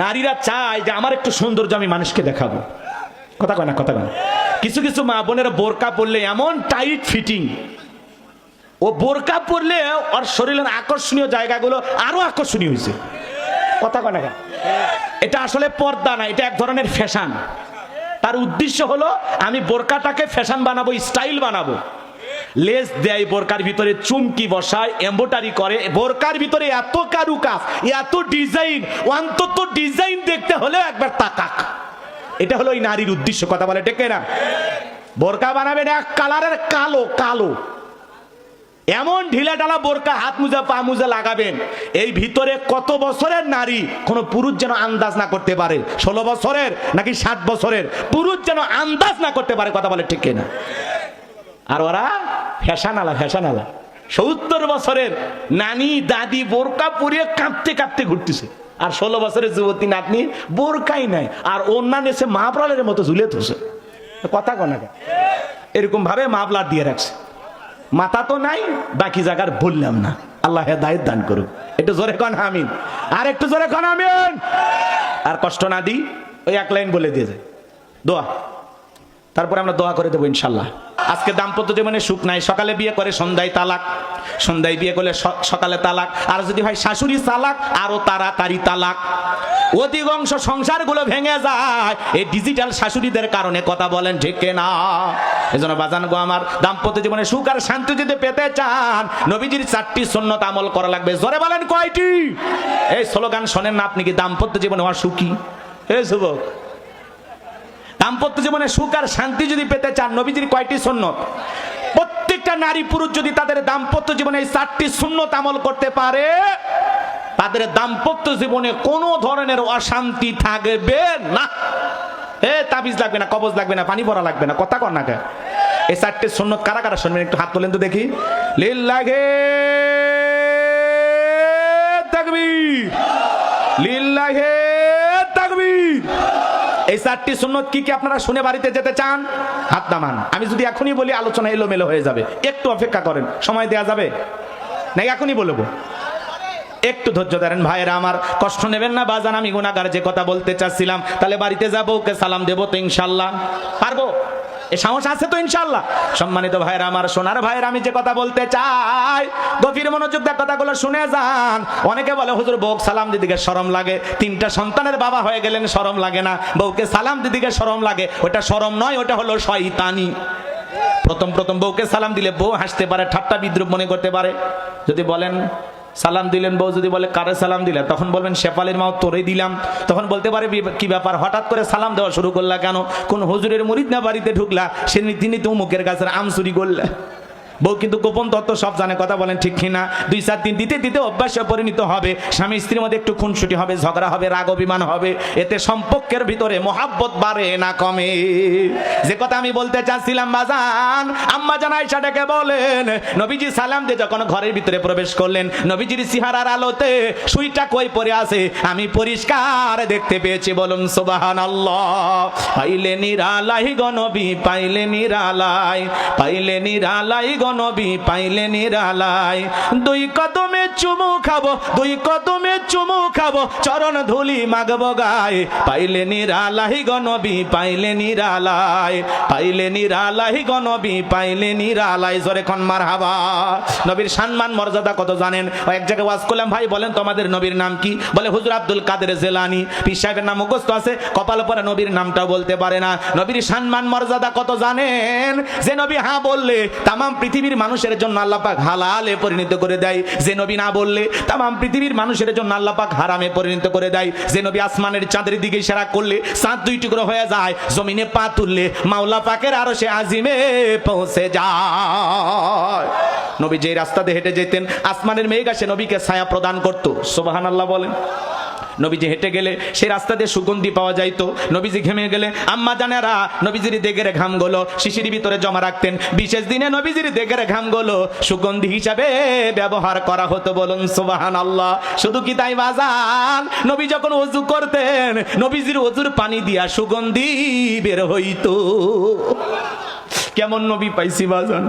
নারীরা চায় যে আমার একটু সৌন্দর্য আমি মানুষকে দেখাবো। কথা কয় না, কথা কয় না। কিছু কিছু মা বোনেরা বোরকা পরলে এমন টাইট ফিটিং, ও বোরকা পরলে ওর শরীরের আকর্ষণীয় জায়গাগুলো আরো আকর্ষণীয় হয়েছে। কথা কয় না। এটা আসলে পর্দা না, এটা এক ধরনের ফ্যাশন। তার উদ্দেশ্য হলো আমি বোরকাটাকে ফ্যাশন বানাবো, স্টাইল বানাবো। লেস দেয় বোরকার ভিতরে, চুমকি বসায়, এমব্রয়ডারি করে। বোরকার ভিতরে এত কারুকাজ, এত ডিজাইন, অন্তত ডিজাইন দেখতে হলে একবার তাকাক। এটা হলো এই নারীর উদ্দেশ্য। কথা বলে ঠিক না? বোরকা বানাবেন এক কালারের কালো কালো, এমন ঢিলা ঢালা বোরকা, হাত মোজা পা মোজা লাগাবেন, এই ভিতরে কত বছরের নারী কোনো পুরুষ যেন আন্দাজ না করতে পারে। 16 বছরের নাকি 60 বছরের পুরুষ যেন আন্দাজ না করতে পারে। কথা বলে ঠিক না? আর ওরা ফ্যাশন আলা, ফ্যাশন আলা। 70 বছরের নানি দাদি বোরকা পরিয়ে কাঁপতে কাঁপতে ঘুরতেছে, আর 16 বছরের যুবতী নাতনি বোরকাই নাই, আর অন্যান্য এসে মাফলারের মতো ঝুলে থুছে। কথা কনা এরকম ভাবে মাফলার দিয়ে রাখছে, মাথা তো নাই, বাকি জায়গার বললাম না। আল্লাহ হেদায়েত দান করুক। একটু জোরে কন আমিন, আর একটু জোরে কন আমিন। আর কষ্ট না দিই, ওই এক লাইন বলে দিয়ে যায় দোয়া, তারপরে আমরা দোয়া করে দেবো ইনশাল্লাহ। আজকে দাম্পত্য জীবনে সুখ নাই, সকালে বিয়ে করে সন্ধ্যায় তালাক, সন্ধ্যায় বিয়ে করলে সকালে তালাক, আর যদি হয় শাশুড়ি তালাক আরো তাড়াতাড়ি তালাক। অধিকাংশ সংসারগুলো ভেঙে যায় এই ডিজিটাল শাশুড়িদের কারণে। কথা বলেন ঠিক না? এজন্য বাজান গো আমার, দাম্পত্য জীবনে সুখ আর শান্তি যদি পেতে চান, নবীজির 4টি সুন্নাত আমল করা লাগবে। জোরে বলেন কয়টি? এই স্লোগান শোনেন না আপনি কি দাম্পত্য জীবনে হওয়া সুখী? এই যুবক, দাম্পত্য জীবনে সুখ আর শান্তি যদি পেতে চান, নবীজির কয়টি সুন্নত? প্রত্যেকটা নারী পুরুষ যদি তাদের দাম্পত্য জীবনে এই 4টি সুন্নত আমল করতে পারে, তাদের দাম্পত্য জীবনে কোনো ধরনের অশান্তি থাকবে না। তাবিজ লাগবে না, কবজ লাগবে না, পানি পড়া লাগবে না। কথা কর না কে? এই 4টি সুন্নত কারা কারা শুনবেন একটু হাত তোলেন তো দেখি। লিল্লাহি তাকবীর, লিল্লাহি তাকবীর। এই 4টি সুন্নত কি কি আপনারা শুনে বাড়িতে যেতে চান? হাত নামান। আমি যদি এখনই বলি আলোচনা এলোমেলো হয়ে যাবে, একটু অপেক্ষা করেন, সময় দেয়া যাবে না? এখনই বলবো, একটু ধৈর্য ধরেন ভাইয়েরা আমার, কষ্ট নেবেন না। বাজান আমি গুনাহগার, যে কথা বলতে চাচ্ছিলাম, তাহলে বাড়িতে যাবো, ওকে সালাম দেবো তো ইনশাল্লাহ? পারবো? এ সাহস আছে তো ইনশাল্লাহ? সম্মানিত ভাইয়েরা আমার, সোনার ভাইয়েরা, আমি যে কথা বলতে চাই গভীর মনোযোগ দিয়ে কথাগুলো শুনে যান। অনেকে বলে হুজুর বউ সালাম দিদিকে শরম লাগে, 3টা সন্তানের বাবা হয়ে গেলেন শরম লাগে না, বউকে সালাম দিদিকে শরম লাগে। ওটা শরম নয়, ওটা হলো শয়তানি। প্রথম প্রথম বউকে সালাম দিলে বউ হাসতে পারে, ঠাট্টা বিদ্রুপ মনে করতে পারে। যদি বলেন সালাম দিলেন, বউ যদি বলে কারে সালাম দিলে, তখন বলবেন শেফালির মাও তোরে দিলাম। তখন বলতে পারে কি ব্যাপার, হঠাৎ করে সালাম দেওয়া শুরু করলা কেন? কোন হুজুরের মুরিদ না বাড়িতে ঢুকলা, সে তিনি তো মুখের গাছের আম চুরি করলে। বউ কিন্তু গোপন তত্ত্ব সব জানে। কথা বলেন ঠিক কিনা? 2-4 দিন দিতে দিতে অভ্যাসে পরিণত হবে। স্বামী স্ত্রীর মধ্যে একটু খুনসুটি হবে, ঝগড়া হবে, রাগ অভিমান হবে। এতে সম্পর্কের ভিতরে মহাব্বত বাড়ে না কমে। যে কথা আমি বলতে চাচ্ছিলাম বাজান, আম্মা জান আয়েশা ডেকে বলেন, নবীজি সালাম দিয়ে যখন ঘরের ভিতরে প্রবেশ করলেন, নবীজির চেহারার আলোতে সুইটা কই পড়ে আছে আমি পরিষ্কার দেখতে পেয়েছি। বলুন সুবহানাল্লাহ। পাইলে নিরালাই গো নবী, পাইলে নিরালাই, পাইলে নিরালাই নবী, পাইলে নিরালাই। 2 কদমে চুমু খাবো, 2 কদমে চুমু খাবো, চরণ ধুলি মাগবো গায়ে। পাইলে নিরালাই গো নবী, পাইলে নিরালাই, পাইলে নিরালাই গো নবী, পাইলে নিরালাই। জোরে কোন মারহাবা। নবীর সম্মান মর্যাদা কত জানেন? এক জায়গায় ওয়াজ করলাম, ভাই বলেন তোমাদের নবীর নাম কি? বলে হুজুর আব্দুল কাদের জিলানী। পীর সাহেবের নাম মুখস্থ আছে, কপাল পরে নবীর নামটাও বলতে পারে না। নবীর সম্মান মর্যাদা কত জানেন? যে নবী হ্যাঁ বললে তামাম পৃথিবীর মানুষের জন্য আল্লাহ পাক হালালে পরিণত করে দেয়। যে নবী না বললে তামাম পৃথিবীর মানুষের জন্য আল্লাহ পাক হারামে পরিণত করে দেয়। যে নবী আসমানের চাঁদের দিকে ইশারা করলে চাঁদ 2 টুকরো হয়ে যায়, জমিনে পা তুললে মাওলা পাকের আরশে আজিমে পৌঁছে যায়। নবী যে রাস্তা দিয়ে হেঁটে যেতেন, আসমানের মেঘ এসে নবীকে ছায়া প্রদান করত। সুবহানাল্লাহ বলেন। নবীজি হেঁটে গেলে সেই রাস্তা দিয়ে সুগন্ধি পাওয়া যাইতো। নবীজি ঘেমে গেলে আম্মা জানেরা নবীজির দেগের ঘামগুলো শিশির ভিতরে জমা রাখতেন। বিশেষ দিনে নবীজির দেগের ঘামগুলো সুগন্ধি হিসাবে ব্যবহার করা হতো। বলুন সুবহানাল্লাহ। শুধু কি তাই বাজান, নবী যখন ওযু করতেন, নবীজির ওযুর পানি দিয়া সুগন্ধি বের হইতো। কেমন নবী পাইছি বাজান,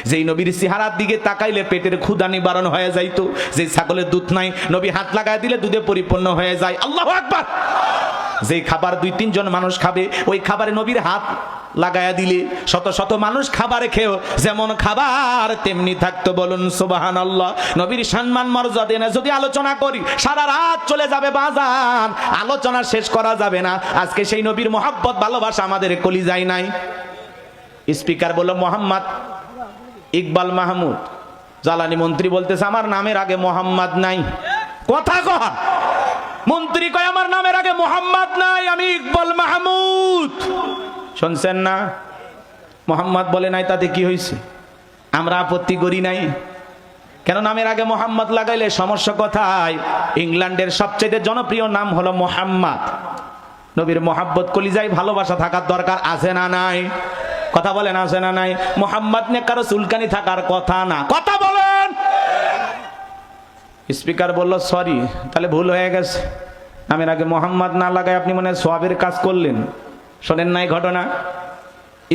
যেই নবীর চেহারার দিকে তাকাইলে পেটের ক্ষুধা নিবারণ হয়ে যাইতো। যে ছাগলের দুধ নাই, নবী হাত লাগায় দিলে দুধে পরিপূর্ণ হয়ে যায়। আল্লাহু আকবার। যে খাবার 2-3 জন মানুষ খাবে, ওই খাবারে নবীর হাত লাগায়া দিলে শত শত মানুষ খাবারে খেয়েও যেমন খাবার তেমনি থাকতো। বলুন সুবহানাল্লাহ। নবীর সম্মান মর্যাদা নিয়ে যদি আলোচনা করি সারা রাত চলে যাবে বাজান, আলোচনা শেষ করা যাবে না। আজকে সেই নবীর মহব্বত ভালোবাসা আমাদের কলিজায় নাই। স্পিকার বলল মোহাম্মদ ইকবাল মাহমুদ, জ্বালানি মন্ত্রী বলতেছে আমার নামের আগে মোহাম্মদ নাই। কথা কহ, মন্ত্রী কয় আমার নামের আগে মোহাম্মদ নাই, আমি ইকবাল মাহমুদ। শুনছেন না? মোহাম্মদ বলে নাই, তাতে কি হয়েছে? আমরা আপত্তি করি নাই। কেন নামের আগে মোহাম্মদ লাগাইলে সমস্যা কোথায়? ইংল্যান্ডের সবচেয়ে জনপ্রিয় নাম হলো মোহাম্মদ। নবীর মোহাব্বত কলিজায় ভালোবাসা থাকার দরকার আছে না নাই? কথা বলেন আছে না নাই? মোহাম্মদ নিয়ে কারো চুলকানি থাকার কথা না। কথা বলেন। স্পিকার বলল সরি, তাহলে ভুল হয়ে গেছে, নামের আগে মোহাম্মদ না লাগায় আপনি মনে হয় সওয়াবের কাজ করলেন। শোনেন নাই ঘটনা?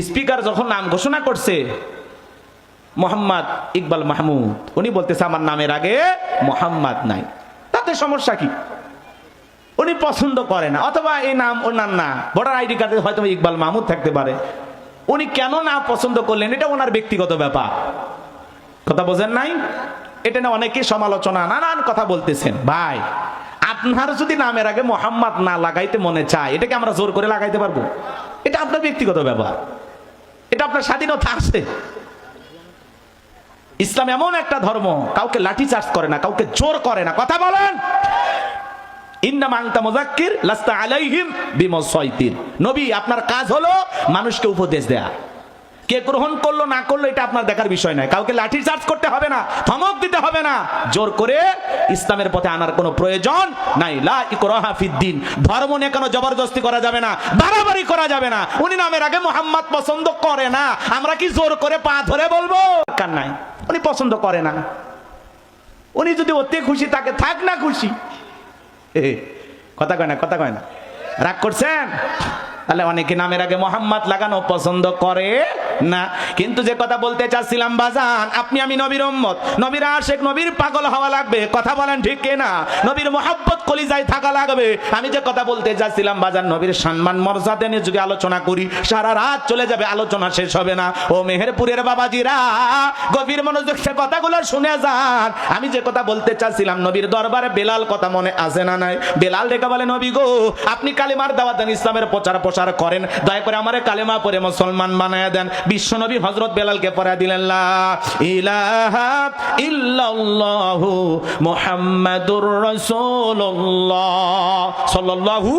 স্পিকার যখন নাম ঘোষণা করছে মোহাম্মদ ইকবাল মাহমুদ, উনি বলতেছে আমার নামের আগে মোহাম্মদ নাই, তাতে সমস্যা কি? উনি পছন্দ করে না, অথবা এই নাম ওনার না, ভোটার আইডি কার্ডে হয়তো ইকবাল মাহমুদ থাকতে পারে। উনি কেন না পছন্দ করলেন এটা ওনার ব্যক্তিগত ব্যাপার। কথা বোঝেন নাই? এটা না অনেকে সমালোচনা নানান কথা বলতেছেন। ভাই, আপনার যদি নামের আগে মোহাম্মদ না লাগাইতে মনে চায়, এটাকে আমরা জোর করে লাগাইতে পারবো? এটা আপনার ব্যক্তিগত ব্যাপার, এটা আপনার স্বাধীনতা আছে। ইসলাম এমন একটা ধর্ম, কাউকে লাঠি চার্জ করে না, কাউকে জোর করে না। কথা বলেন। ইন্নামা আনতা মুযাক্কির লাস্তা আলাইহিম বিমুসাইতির। নবী আপনার কাজ হলো মানুষকে উপদেশ দেয়া। কে গ্রহণ করলো না করলো এটা আপনার দেখার বিষয় নয়। কাউকে লাঠি চার্জ করতে হবে না, ধমক দিতে হবে না, জোর করে ইসলামের পথে আনার কোনো প্রয়োজন নাই। লা ইকরাহা ফিদ্দিন। ধর্ম নিয়ে কোনো জবরদস্তি করা যাবে না, বাড়াবাড়ি করা যাবে না। উনি নামের আগে মোহাম্মদ পছন্দ করে না, আমরা কি জোর করে পা ধরে বলবো? দরকার নাই। উনি পছন্দ করে না, উনি যদি ওতে খুশি তাকে থাক না খুশি। কথা কয় না, কথা কয় না। রাগ করছেন? তাহলে অনেকে নামের আগে মোহাম্মদ লাগানো পছন্দ করে না। কিন্তু যে কথা বলতে চাচ্ছিলাম বাজান, আপনি আমি নবীর উম্মত, নবীর আশিক, নবীর পাগল হওয়া লাগবে। কথা বলেন ঠিক কিনা? নবীর মহব্বত কলিজায় থাকা লাগবে। আমি যে কথা বলতে চাচ্ছিলাম বাজান, নবীর সম্মান মর্যাদা নিয়ে যদি আলোচনা করি সারা রাত চলে যাবে, আলোচনা শেষ হবে না। ও মেহেরপুরের বাবাজিরা, গভীর মনোযোগ সে কথাগুলো শুনে যান। আমি যে কথা বলতে চাচ্ছিলাম, নবীর দরবারে বেলাল কথা মনে আছে না নাই? বেলাল ডেকে বলে নবী গো, আপনি কালিমার দাওয়াত দেন, ইসলামের প্রচার করেন, দয়া করে আমারে কালেমা পড়ে মুসলমান বানায়া দেন। বিশ্বনবী হযরত বেলালকে পড়ায়া দিলেন লা ইলাহা ইল্লাল্লাহু মুহাম্মাদুর রাসূলুল্লাহ সাল্লাল্লাহু